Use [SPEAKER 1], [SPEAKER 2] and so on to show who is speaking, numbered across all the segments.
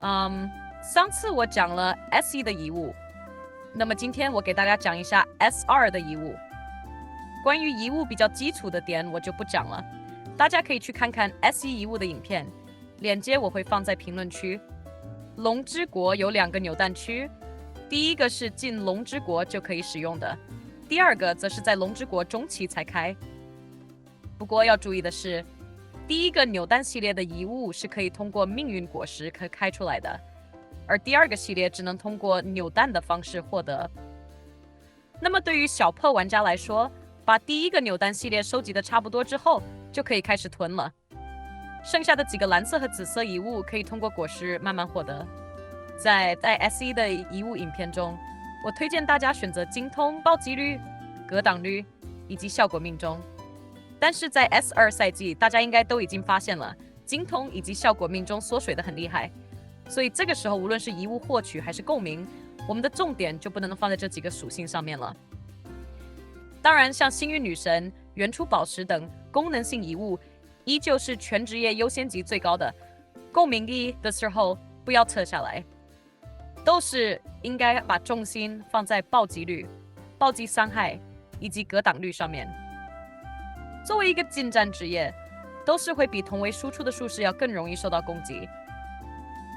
[SPEAKER 1] 上次我讲了 S1 的遗物，那么今天我给大家讲一下 S2 的遗物。关于遗物比较基础的点我就不讲了，大家可以去看看 S1 遗物的影片，链接我会放在评论区。龙之国有2个扭蛋区，第一个是进龙之国就可以使用的，第二个则是在龙之国中期才开。不过要注意的是，第一个扭蛋系列的遗物是可以通过命运果实开出来的，而第二个系列只能通过扭蛋的方式获得。那么对于小破玩家来说，把第一个扭蛋系列收集的差不多之后，就可以开始囤了。剩下的几个蓝色和紫色遗物可以通过果实慢慢获得。在 S1 的遗物影片中，我推荐大家选择精通、暴击率、格挡率以及效果命中。但是在 S2 赛季，大家应该都已经发现了精通以及效果命中缩水的很厉害，所以这个时候无论是遗物获取还是共鸣，我们的重点就不能放在这几个属性上面了。当然，像幸运女神、原初宝石等功能性遗物，依旧是全职业优先级最高的。共鸣力的时候不要撤下来，都是应该把重心放在暴击率、暴击伤害以及格挡率上面。作为一个近战职业，都是会比同为输出的术士要更容易受到攻击。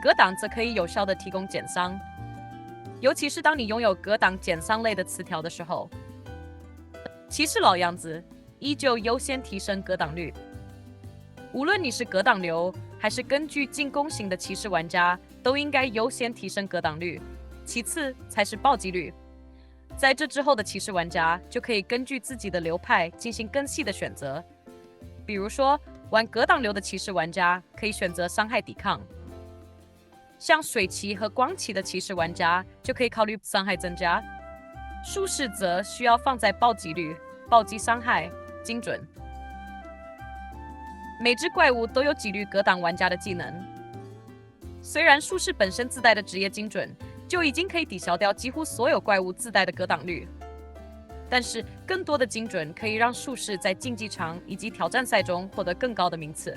[SPEAKER 1] 格挡则可以有效的提供减伤，尤其是当你拥有格挡减伤类的词条的时候。骑士老样子，依旧优先提升格挡率。无论你是格挡流还是根据进攻型的骑士玩家，都应该优先提升格挡率，其次才是暴击率。在这之后的骑士玩家就可以根据自己的流派进行更细的选择，比如说玩格挡流的骑士玩家可以选择伤害抵抗，像水骑和光骑的骑士玩家就可以考虑伤害增加，术士则需要放在暴击率、暴击伤害、精准。每只怪物都有几率格挡玩家的技能，虽然术士本身自带的职业精准就已经可以抵消掉几乎所有怪物自带的格挡率，但是更多的精准可以让术士在竞技场以及挑战赛中获得更高的名次。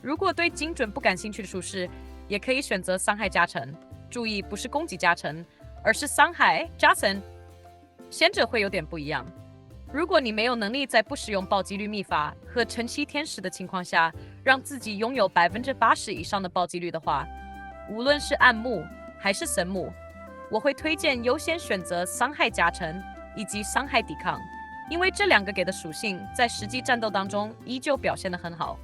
[SPEAKER 1] 如果对精准不感兴趣的术士，也可以选择伤害加成，注意不是攻击加成，而是伤害加成，前者会有点不一样。如果你没有能力在不使用暴击率秘法和晨曦天使的情况下，让自己拥有80%以上的暴击率的话，无论是暗幕还是神幕，我会推荐优先选择伤害加成以及伤害抵抗，因为这2个给的属性在实际战斗当中依旧表现得很好。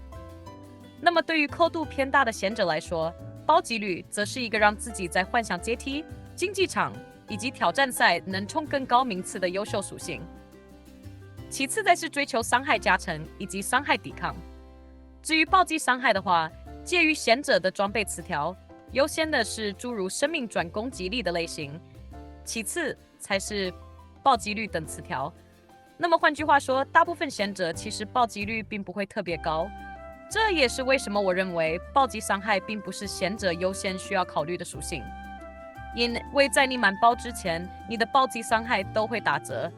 [SPEAKER 1] 那么对于扣度偏大的贤者来说，暴击率则是一个让自己在幻想阶梯、竞技场以及挑战赛能冲更高名次的优秀属性。其次再是追求伤害加成以及伤害抵抗。至于暴击伤害的话，介于贤者的装备词条，优先的是诸如生命转攻击力的类型，其次才是暴击率等词条。那么换句话说，大部分贤者其实暴击率并不会特别高，这也是为什么我认为暴击伤害并不是贤者优先需要考虑的属性，因为在你满包之前，你的暴击伤害都会打折。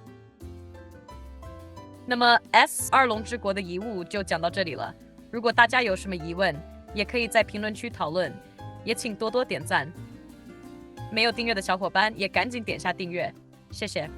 [SPEAKER 1] 那么 S2 龙之国的遗物就讲到这里了，如果大家有什么疑问，也可以在评论区讨论，也请多多点赞。没有订阅的小伙伴也赶紧点下订阅，谢谢。